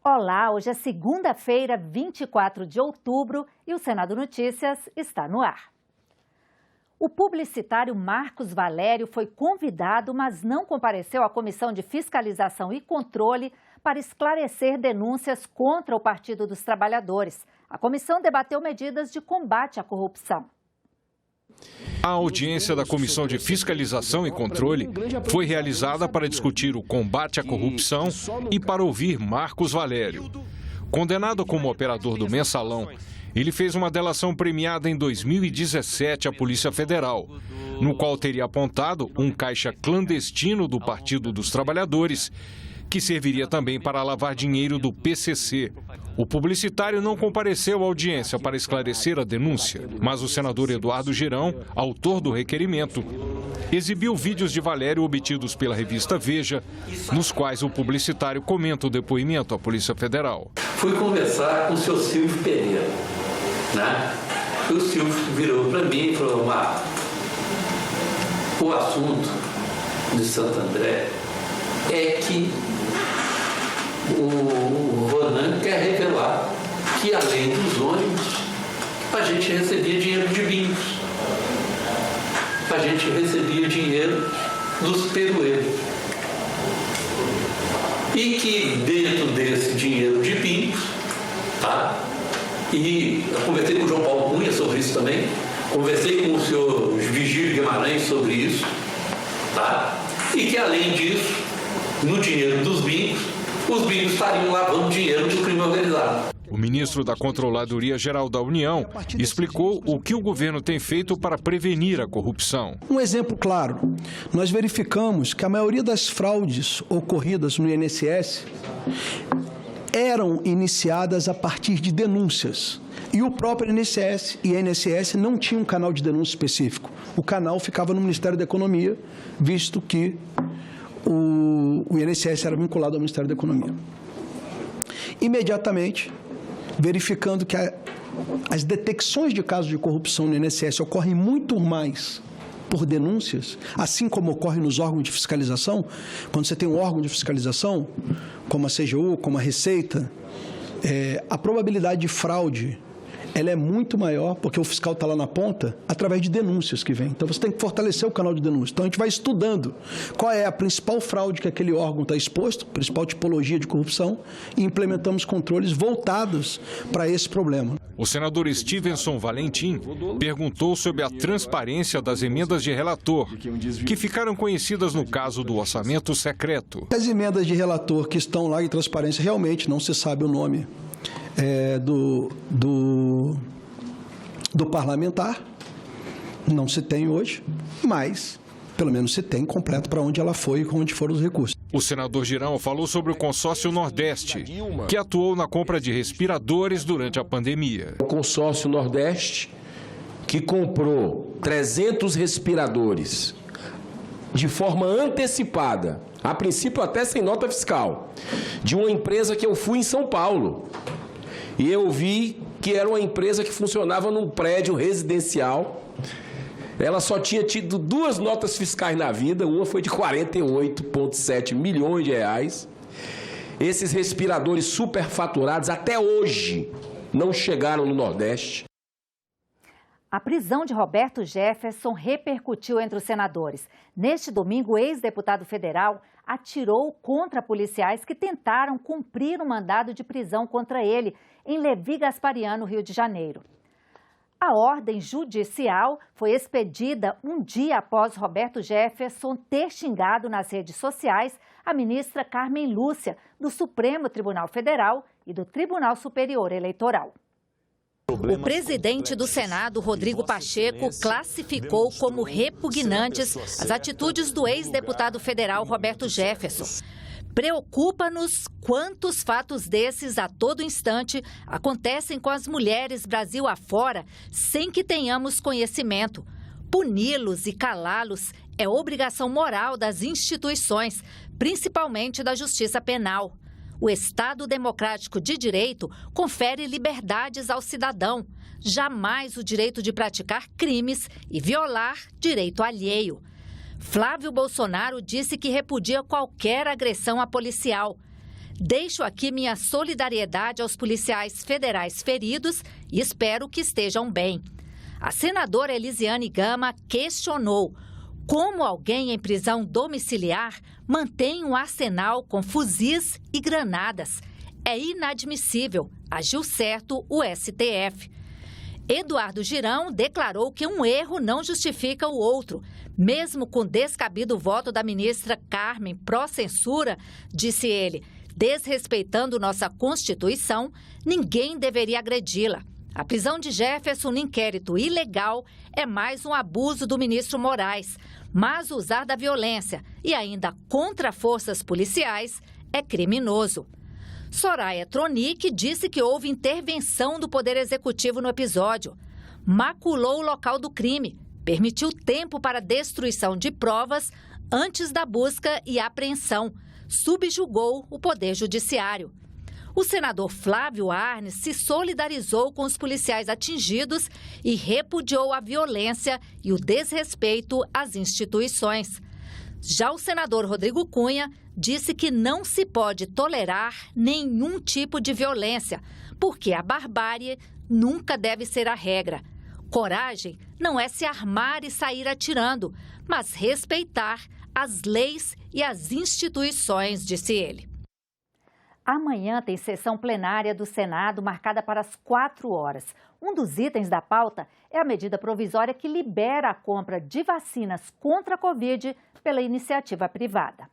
Olá, hoje é segunda-feira, 24 de outubro e o Senado Notícias está no ar. O publicitário Marcos Valério foi convidado, mas não compareceu à Comissão de Fiscalização e Controle para esclarecer denúncias contra o Partido dos Trabalhadores. A comissão debateu medidas de combate à corrupção. A audiência da Comissão de Fiscalização e Controle foi realizada para discutir o combate à corrupção e para ouvir Marcos Valério. Condenado como operador do Mensalão, ele fez uma delação premiada em 2017 à Polícia Federal, no qual teria apontado um caixa clandestino do Partido dos Trabalhadores, que serviria também para lavar dinheiro do PCC. O publicitário não compareceu à audiência para esclarecer a denúncia, mas o senador Eduardo Girão, autor do requerimento, exibiu vídeos de Valério obtidos pela revista Veja, nos quais o publicitário comenta o depoimento à Polícia Federal. Fui conversar com o seu Silvio Pereira, né? O Silvio virou para mim e falou: Marco, o assunto de Santo André é que o Ronan quer revelar que, além dos ônibus, a gente recebia dinheiro de bingos, a gente recebia dinheiro dos perueiros. E que dentro desse dinheiro de bingos, tá? E eu conversei com o João Paulo Cunha sobre isso também, conversei com o senhor Vigílio Guimarães sobre isso, tá? E que, além disso, no dinheiro dos bingos, os bingos estariam lavando dinheiro do crime organizado. O ministro da Controladoria Geral da União explicou o que o governo tem feito para prevenir a corrupção. Um exemplo claro, nós verificamos que a maioria das fraudes ocorridas no INSS eram iniciadas a partir de denúncias. E o próprio INSS e a INSS não tinham um canal de denúncia específico. O canal ficava no Ministério da Economia, visto que o INSS era vinculado ao Ministério da Economia. Imediatamente, verificando que as detecções de casos de corrupção no INSS ocorrem muito mais por denúncias, assim como ocorre nos órgãos de fiscalização. Quando você tem um órgão de fiscalização, como a CGU, como a Receita, a probabilidade de fraude ela é muito maior, porque o fiscal está lá na ponta, através de denúncias que vem. Então, você tem que fortalecer o canal de denúncia. Então, a gente vai estudando qual é a principal fraude que aquele órgão está exposto, principal tipologia de corrupção, e implementamos controles voltados para esse problema. O senador Stevenson Valentim perguntou sobre a transparência das emendas de relator, que ficaram conhecidas no caso do orçamento secreto. As emendas de relator que estão lá em transparência, realmente não se sabe o nome do parlamentar, não se tem hoje, mas pelo menos se tem completo para onde ela foi e onde foram os recursos. O senador Girão falou sobre o consórcio Nordeste, que atuou na compra de respiradores durante a pandemia. O consórcio Nordeste, que comprou 300 respiradores de forma antecipada, a princípio até sem nota fiscal, de uma empresa que eu fui em São Paulo. E eu vi que era uma empresa que funcionava num prédio residencial. Ela só tinha tido 2 notas fiscais na vida, uma foi de 48,7 milhões de reais. Esses respiradores superfaturados até hoje não chegaram no Nordeste. A prisão de Roberto Jefferson repercutiu entre os senadores. Neste domingo, o ex-deputado federal atirou contra policiais que tentaram cumprir um mandado de prisão contra ele em Levi Gaspariano, Rio de Janeiro. A ordem judicial foi expedida um dia após Roberto Jefferson ter xingado nas redes sociais a ministra Carmen Lúcia, do Supremo Tribunal Federal e do Tribunal Superior Eleitoral. O presidente do Senado, Rodrigo Pacheco, classificou como repugnantes as atitudes do ex-deputado federal Roberto Jefferson. Preocupa-nos quantos fatos desses a todo instante acontecem com as mulheres Brasil afora sem que tenhamos conhecimento. Puni-los e calá-los é obrigação moral das instituições, principalmente da Justiça Penal. O Estado Democrático de Direito confere liberdades ao cidadão, jamais o direito de praticar crimes e violar direito alheio. Flávio Bolsonaro disse que repudia qualquer agressão a policial. Deixo aqui minha solidariedade aos policiais federais feridos e espero que estejam bem. A senadora Elisiane Gama questionou como alguém em prisão domiciliar mantém um arsenal com fuzis e granadas. É inadmissível, agiu certo o STF. Eduardo Girão declarou que um erro não justifica o outro. Mesmo com descabido voto da ministra Carmen pró-censura, disse ele, desrespeitando nossa Constituição, ninguém deveria agredi-la. A prisão de Jefferson no inquérito ilegal é mais um abuso do ministro Moraes, mas usar da violência e ainda contra forças policiais é criminoso. Soraya Tronic disse que houve intervenção do Poder Executivo no episódio. Maculou o local do crime, permitiu tempo para destruição de provas antes da busca e apreensão, subjugou o Poder Judiciário. O senador Flávio Arnes se solidarizou com os policiais atingidos e repudiou a violência e o desrespeito às instituições. Já o senador Rodrigo Cunha disse que não se pode tolerar nenhum tipo de violência, porque a barbárie nunca deve ser a regra. Coragem não é se armar e sair atirando, mas respeitar as leis e as instituições, disse ele. Amanhã tem sessão plenária do Senado marcada para as 4 horas. Um dos itens da pauta é a medida provisória que libera a compra de vacinas contra a Covid pela iniciativa privada.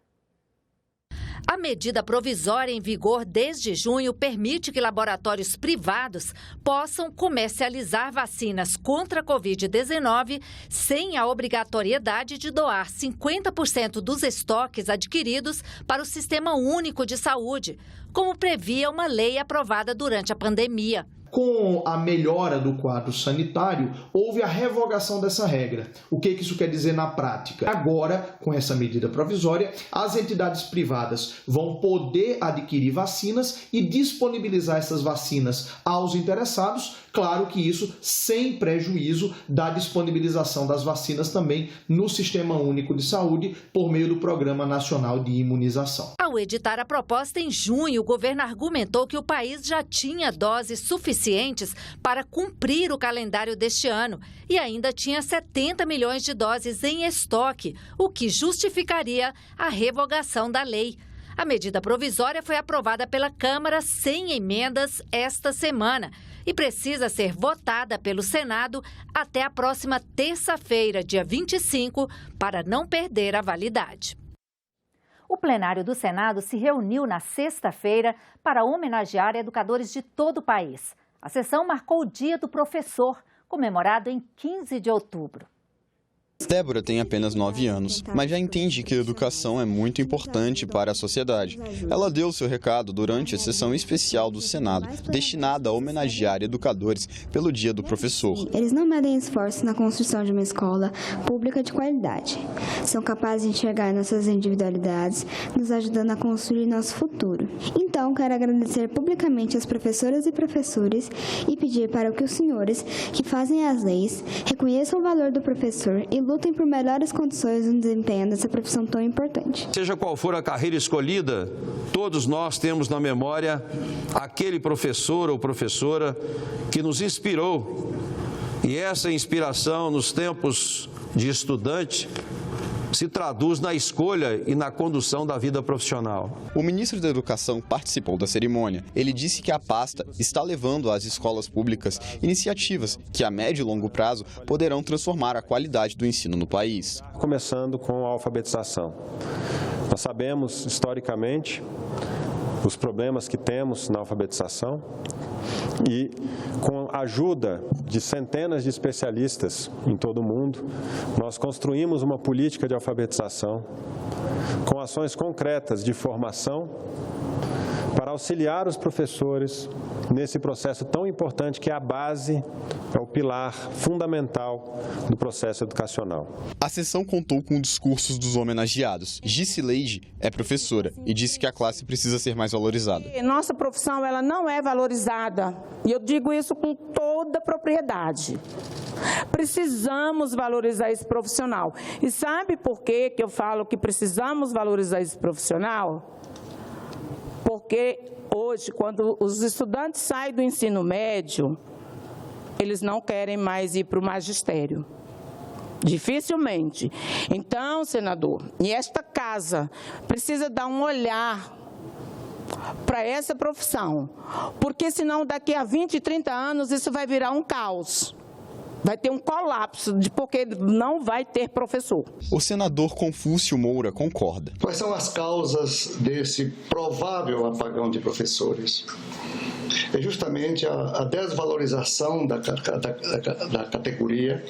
A medida provisória em vigor desde junho permite que laboratórios privados possam comercializar vacinas contra a Covid-19 sem a obrigatoriedade de doar 50% dos estoques adquiridos para o Sistema Único de Saúde, como previa uma lei aprovada durante a pandemia. Com a melhora do quadro sanitário, houve a revogação dessa regra. O que isso quer dizer na prática? Agora, com essa medida provisória, as entidades privadas vão poder adquirir vacinas e disponibilizar essas vacinas aos interessados, claro que isso sem prejuízo da disponibilização das vacinas também no Sistema Único de Saúde por meio do Programa Nacional de Imunização. Ao editar a proposta em junho, o governo argumentou que o país já tinha doses suficientes para cumprir o calendário deste ano e ainda tinha 70 milhões de doses em estoque, o que justificaria a revogação da lei. A medida provisória foi aprovada pela Câmara sem emendas esta semana e precisa ser votada pelo Senado até a próxima terça-feira, dia 25, para não perder a validade. O plenário do Senado se reuniu na sexta-feira para homenagear educadores de todo o país. A sessão marcou o Dia do Professor, comemorado em 15 de outubro. Débora tem apenas 9 anos, mas já entende que a educação é muito importante para a sociedade. Ela deu seu recado durante a sessão especial do Senado, destinada a homenagear educadores pelo Dia do Professor. Eles não medem esforço na construção de uma escola pública de qualidade. São capazes de enxergar nossas individualidades, nos ajudando a construir nosso futuro. Então, quero agradecer publicamente às professoras e professores e pedir para que os senhores, que fazem as leis, reconheçam o valor do professor e lutem por melhores condições no desempenho dessa profissão tão importante. Seja qual for a carreira escolhida, todos nós temos na memória aquele professor ou professora que nos inspirou. E essa inspiração nos tempos de estudante se traduz na escolha e na condução da vida profissional. O ministro da Educação participou da cerimônia. Ele disse que a pasta está levando às escolas públicas iniciativas que, a médio e longo prazo, poderão transformar a qualidade do ensino no país. Começando com a alfabetização. Nós sabemos, historicamente, os problemas que temos na alfabetização e, com a ajuda de centenas de especialistas em todo o mundo, nós construímos uma política de alfabetização com ações concretas de formação para auxiliar os professores nesse processo tão importante que é a base, é o pilar fundamental do processo educacional. A sessão contou com discursos dos homenageados. Gicileide é professora e disse que a classe precisa ser mais valorizada. Nossa profissão ela não é valorizada e eu digo isso com toda propriedade. Precisamos valorizar esse profissional. E sabe por que eu falo que precisamos valorizar esse profissional? Porque hoje, quando os estudantes saem do ensino médio, eles não querem mais ir para o magistério. Dificilmente. Então, senador, e esta casa precisa dar um olhar para essa profissão, porque senão daqui a 20, 30 anos isso vai virar um caos. Vai ter um colapso, porque não vai ter professor. O senador Confúcio Moura concorda. Quais são as causas desse provável apagão de professores? É justamente a desvalorização da categoria,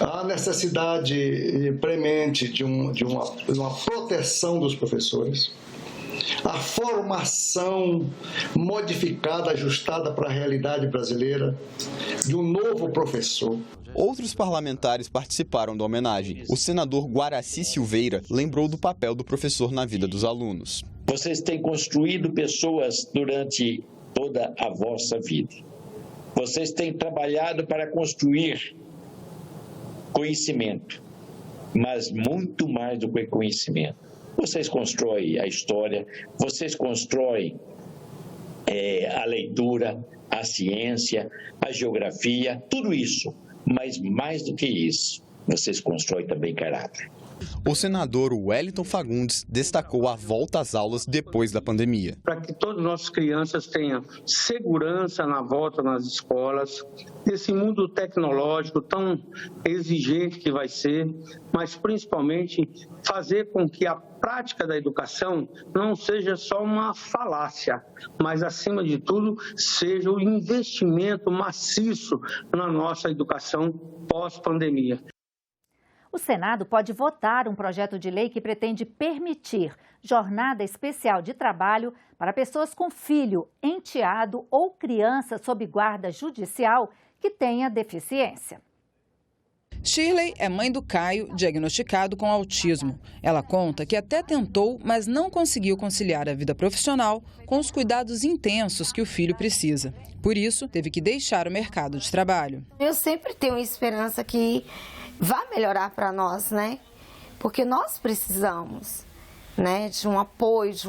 a necessidade premente de uma proteção dos professores, a formação modificada, ajustada para a realidade brasileira de um novo professor. Outros parlamentares participaram da homenagem. O senador Guaraci Silveira lembrou do papel do professor na vida dos alunos. Vocês têm construído pessoas durante toda a vossa vida. Vocês têm trabalhado para construir conhecimento, mas muito mais do que conhecimento. Vocês constroem a história, vocês constroem a leitura, a ciência, a geografia, tudo isso. Mas mais do que isso, vocês constroem também caráter. O senador Wellington Fagundes destacou a volta às aulas depois da pandemia. Para que todas as nossas crianças tenham segurança na volta nas escolas, nesse mundo tecnológico tão exigente que vai ser, mas principalmente fazer com que a prática da educação não seja só uma falácia, mas, acima de tudo, seja o investimento maciço na nossa educação pós-pandemia. O Senado pode votar um projeto de lei que pretende permitir jornada especial de trabalho para pessoas com filho, enteado ou criança sob guarda judicial que tenha deficiência. Shirley é mãe do Caio, diagnosticado com autismo. Ela conta que até tentou, mas não conseguiu conciliar a vida profissional com os cuidados intensos que o filho precisa. Por isso, teve que deixar o mercado de trabalho. Eu sempre tenho esperança que vai melhorar para nós, né? Porque nós precisamos, né, de um apoio, de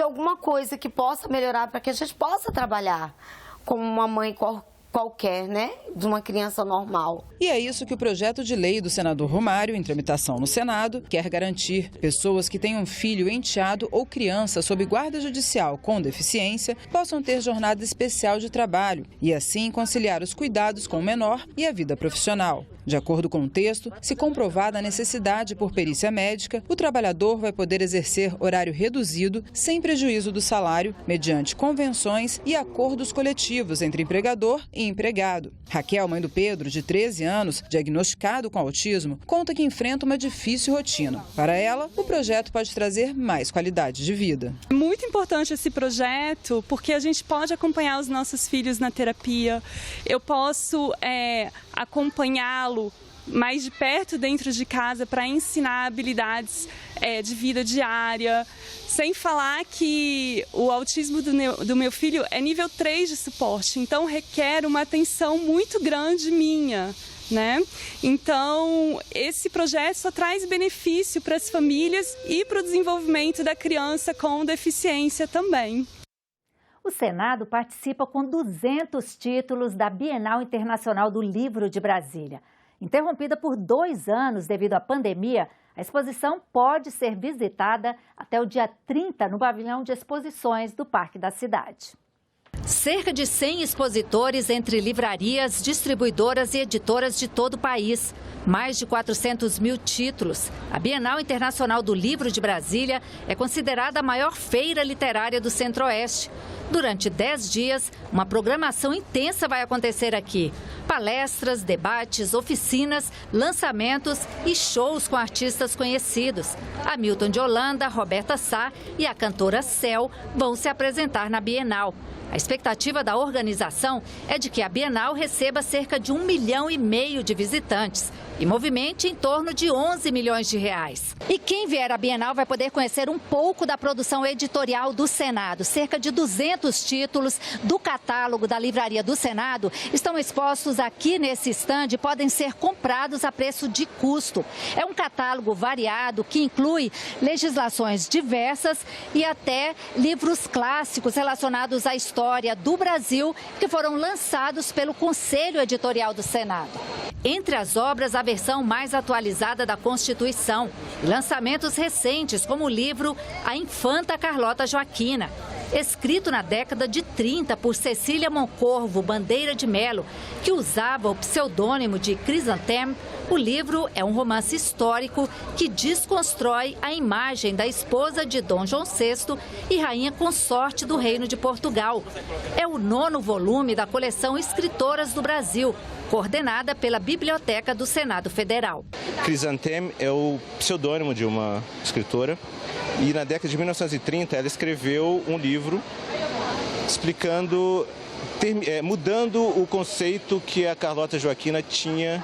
alguma coisa que possa melhorar para que a gente possa trabalhar como uma mãe qualquer, né, de uma criança normal. E é isso que o projeto de lei do senador Romário, em tramitação no Senado, quer garantir. Pessoas que têm um filho enteado ou criança sob guarda judicial com deficiência possam ter jornada especial de trabalho e assim conciliar os cuidados com o menor e a vida profissional. De acordo com o texto, se comprovada a necessidade por perícia médica, o trabalhador vai poder exercer horário reduzido sem prejuízo do salário, mediante convenções e acordos coletivos entre empregador e empregado. Raquel, mãe do Pedro, de 13 anos, diagnosticado com autismo, conta que enfrenta uma difícil rotina. Para ela, o projeto pode trazer mais qualidade de vida. É muito importante esse projeto porque a gente pode acompanhar os nossos filhos na terapia. Eu posso acompanhá-lo mais de perto dentro de casa para ensinar habilidades de vida diária. Sem falar que o autismo do meu filho é nível 3 de suporte, então requer uma atenção muito grande minha, né? Então, esse projeto só traz benefício para as famílias e para o desenvolvimento da criança com deficiência também. O Senado participa com 200 títulos da Bienal Internacional do Livro de Brasília. Interrompida por 2 anos devido à pandemia, a exposição pode ser visitada até o dia 30 no pavilhão de exposições do Parque da Cidade. Cerca de 100 expositores entre livrarias, distribuidoras e editoras de todo o país. Mais de 400 mil títulos. A Bienal Internacional do Livro de Brasília é considerada a maior feira literária do Centro-Oeste. Durante 10 dias, uma programação intensa vai acontecer aqui. Palestras, debates, oficinas, lançamentos e shows com artistas conhecidos. Hamilton de Holanda, Roberta Sá e a cantora Céu vão se apresentar na Bienal. A expectativa da organização é de que a Bienal receba cerca de 1,5 milhão de visitantes e movimente em torno de 11 milhões de reais. E quem vier à Bienal vai poder conhecer um pouco da produção editorial do Senado. Cerca de 200 títulos do catálogo da Livraria do Senado estão expostos aqui nesse estande e podem ser comprados a preço de custo. É um catálogo variado que inclui legislações diversas e até livros clássicos relacionados à história do Brasil que foram lançados pelo Conselho Editorial do Senado. Entre as obras, a versão mais atualizada da Constituição e lançamentos recentes, como o livro A Infanta Carlota Joaquina, escrito na década de 30 por Cecília Moncorvo Bandeira de Melo, que usava o pseudônimo de Chrysanthème. O livro é um romance histórico que desconstrói a imagem da esposa de Dom João VI e rainha consorte do Reino de Portugal. É o 9º volume da coleção Escritoras do Brasil, coordenada pela Biblioteca do Senado Federal. Chrysanthème é o pseudônimo de uma escritora e na década de 1930 ela escreveu um livro explicando, mudando o conceito que a Carlota Joaquina tinha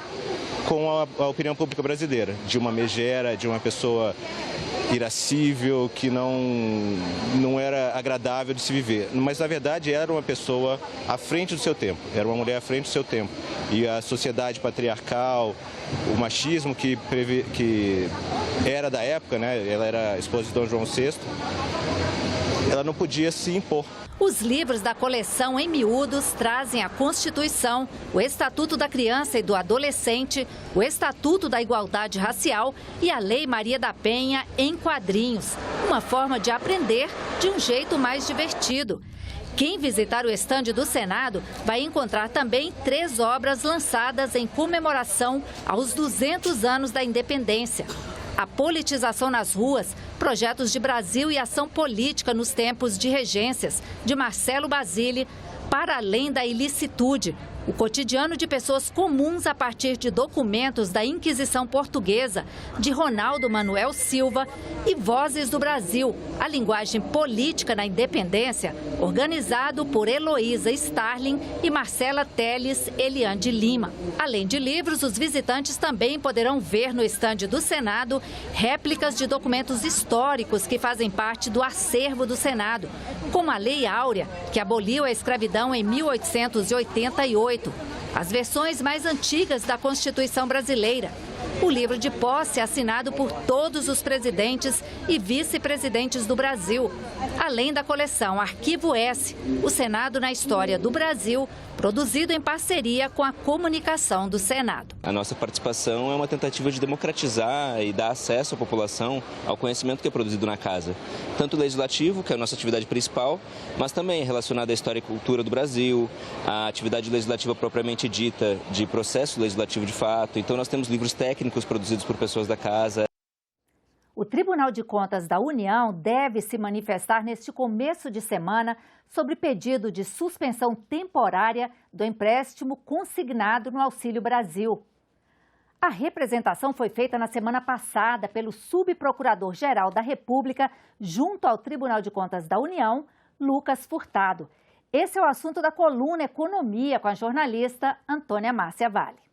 com a opinião pública brasileira, de uma megera, de uma pessoa irascível, que não era agradável de se viver. Mas, na verdade, era uma pessoa à frente do seu tempo, era uma mulher à frente do seu tempo. E a sociedade patriarcal, o machismo que era da época, né? Ela era esposa de Dom João VI, ela não podia se impor. Os livros da coleção em miúdos trazem a Constituição, o Estatuto da Criança e do Adolescente, o Estatuto da Igualdade Racial e a Lei Maria da Penha em quadrinhos. Uma forma de aprender de um jeito mais divertido. Quem visitar o estande do Senado vai encontrar também 3 obras lançadas em comemoração aos 200 anos da independência. A politização nas ruas, projetos de Brasil e ação política nos tempos de regências, de Marcelo Basile, para além da ilicitude, o cotidiano de pessoas comuns a partir de documentos da Inquisição Portuguesa, de Ronaldo Manuel Silva, e Vozes do Brasil, a linguagem política na independência, organizado por Heloísa Starling e Marcela Teles Eliane de Lima. Além de livros, os visitantes também poderão ver no estande do Senado réplicas de documentos históricos que fazem parte do acervo do Senado, como a Lei Áurea, que aboliu a escravidão em 1888, as versões mais antigas da Constituição brasileira, o livro de posse assinado por todos os presidentes e vice-presidentes do Brasil, além da coleção Arquivo S, o Senado na História do Brasil, produzido em parceria com a comunicação do Senado. A nossa participação é uma tentativa de democratizar e dar acesso à população ao conhecimento que é produzido na casa. Tanto o legislativo, que é a nossa atividade principal, mas também relacionado à história e cultura do Brasil, à atividade legislativa propriamente dita, de processo legislativo de fato. Então nós temos livros técnicos produzidos por pessoas da casa. O Tribunal de Contas da União deve se manifestar neste começo de semana sobre pedido de suspensão temporária do empréstimo consignado no Auxílio Brasil. A representação foi feita na semana passada pelo subprocurador-geral da República junto ao Tribunal de Contas da União, Lucas Furtado. Esse é o assunto da coluna Economia com a jornalista Antônia Márcia Vale.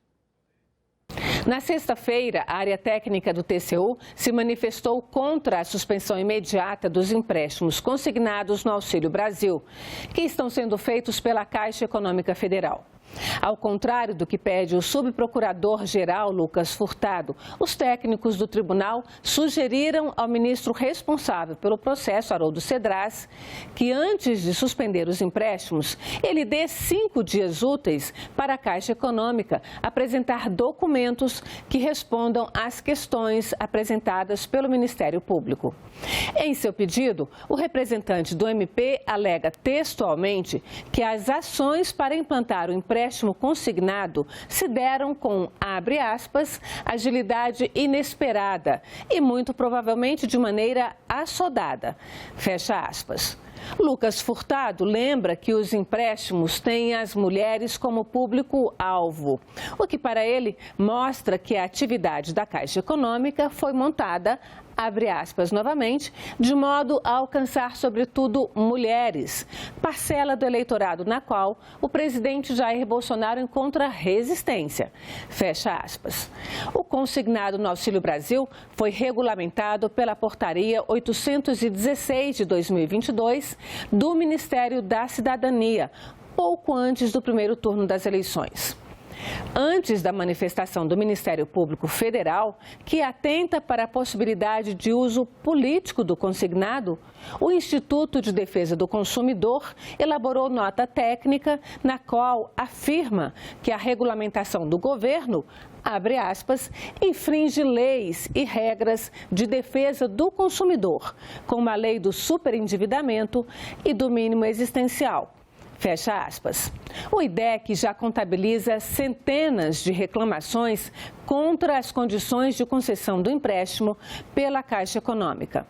Na sexta-feira, a área técnica do TCU se manifestou contra a suspensão imediata dos empréstimos consignados no Auxílio Brasil, que estão sendo feitos pela Caixa Econômica Federal. Ao contrário do que pede o subprocurador-geral Lucas Furtado, os técnicos do tribunal sugeriram ao ministro responsável pelo processo, Haroldo Cedras, que antes de suspender os empréstimos, ele dê 5 dias úteis para a Caixa Econômica apresentar documentos que respondam às questões apresentadas pelo Ministério Público. Em seu pedido, o representante do MP alega textualmente que as ações para implantar o empréstimo consignado se deram com, abre aspas, agilidade inesperada e muito provavelmente de maneira assodada, fecha aspas. Lucas Furtado lembra que os empréstimos têm as mulheres como público-alvo, o que para ele mostra que a atividade da Caixa Econômica foi montada, abre aspas novamente, de modo a alcançar sobretudo mulheres, parcela do eleitorado na qual o presidente Jair Bolsonaro encontra resistência, fecha aspas. O consignado no Auxílio Brasil foi regulamentado pela Portaria 816 de 2022 do Ministério da Cidadania, pouco antes do primeiro turno das eleições. Antes da manifestação do Ministério Público Federal, que atenta para a possibilidade de uso político do consignado, o Instituto de Defesa do Consumidor elaborou nota técnica na qual afirma que a regulamentação do governo, abre aspas, infringe leis e regras de defesa do consumidor, como a lei do superendividamento e do mínimo existencial. Fecha aspas. O IDEC já contabiliza centenas de reclamações contra as condições de concessão do empréstimo pela Caixa Econômica.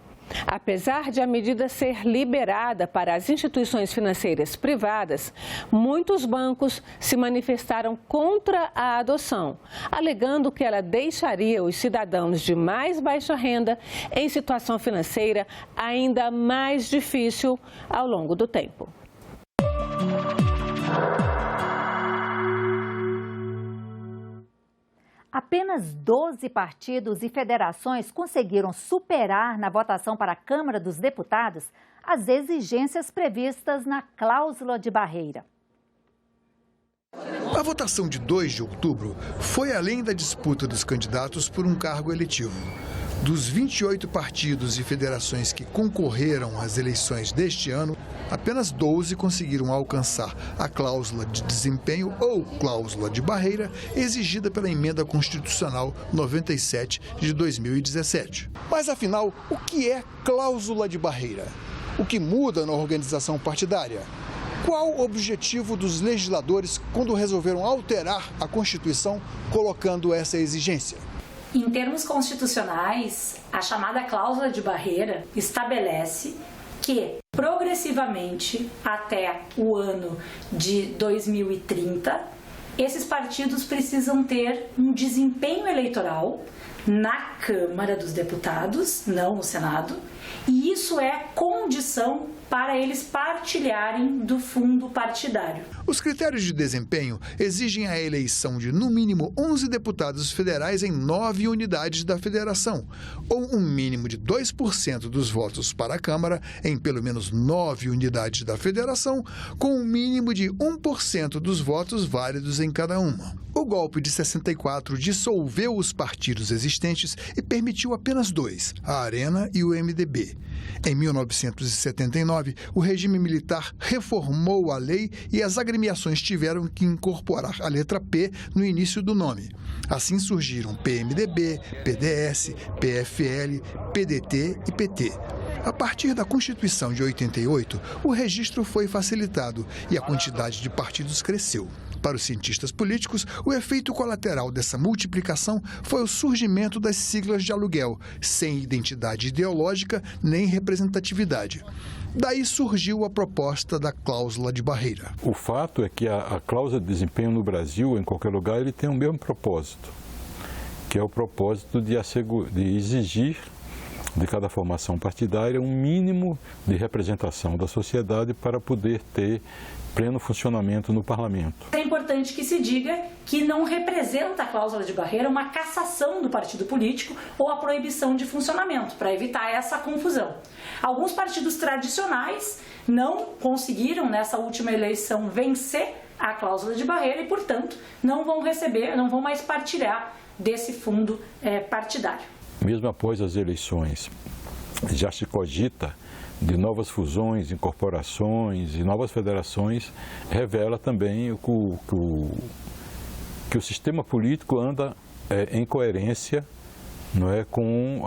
Apesar de a medida ser liberada para as instituições financeiras privadas, muitos bancos se manifestaram contra a adoção, alegando que ela deixaria os cidadãos de mais baixa renda em situação financeira ainda mais difícil ao longo do tempo. Apenas 12 partidos e federações conseguiram superar na votação para a Câmara dos Deputados as exigências previstas na cláusula de barreira. A votação de 2 de outubro foi além da disputa dos candidatos por um cargo eletivo. Dos 28 partidos e federações que concorreram às eleições deste ano, apenas 12 conseguiram alcançar a cláusula de desempenho ou cláusula de barreira exigida pela Emenda Constitucional 97 de 2017. Mas, afinal, o que é cláusula de barreira? O que muda na organização partidária? Qual o objetivo dos legisladores quando resolveram alterar a Constituição colocando essa exigência? Em termos constitucionais, a chamada cláusula de barreira estabelece que, progressivamente, até o ano de 2030, esses partidos precisam ter um desempenho eleitoral na Câmara dos Deputados, não no Senado, e isso é condição para eles partilharem do fundo partidário. Os critérios de desempenho exigem a eleição de, no mínimo, 11 deputados federais em 9 unidades da federação, ou um mínimo de 2% dos votos para a Câmara em pelo menos 9 unidades da federação, com um mínimo de 1% dos votos válidos em cada uma. O golpe de 64 dissolveu os partidos existentes e permitiu apenas 2, a Arena e o MDB. Em 1979, o regime militar reformou a lei e as agremiações tiveram que incorporar a letra P no início do nome. Assim surgiram PMDB, PDS, PFL, PDT e PT. A partir da Constituição de 88, o registro foi facilitado e a quantidade de partidos cresceu. Para os cientistas políticos, o efeito colateral dessa multiplicação foi o surgimento das siglas de aluguel, sem identidade ideológica nem representatividade. Daí surgiu a proposta da cláusula de barreira. O fato é que a cláusula de desempenho no Brasil, em qualquer lugar, ele tem o mesmo propósito, que é o propósito de exigir de cada formação partidária um mínimo de representação da sociedade para poder ter pleno funcionamento no parlamento. É importante que se diga que não representa a cláusula de barreira uma cassação do partido político ou a proibição de funcionamento, para evitar essa confusão. Alguns partidos tradicionais não conseguiram, nessa última eleição, vencer a cláusula de barreira e, portanto, não vão receber, não vão mais partilhar desse fundo partidário. Mesmo após as eleições, já se cogita de novas fusões, incorporações e novas federações, revela também que o sistema político anda em coerência, não é, com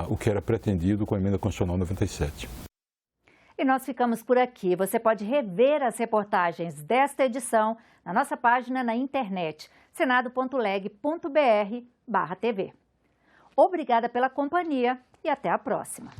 o que era pretendido com a Emenda Constitucional 97. E nós ficamos por aqui. Você pode rever as reportagens desta edição na nossa página na internet, senado.leg.br/TV. Obrigada pela companhia e até a próxima.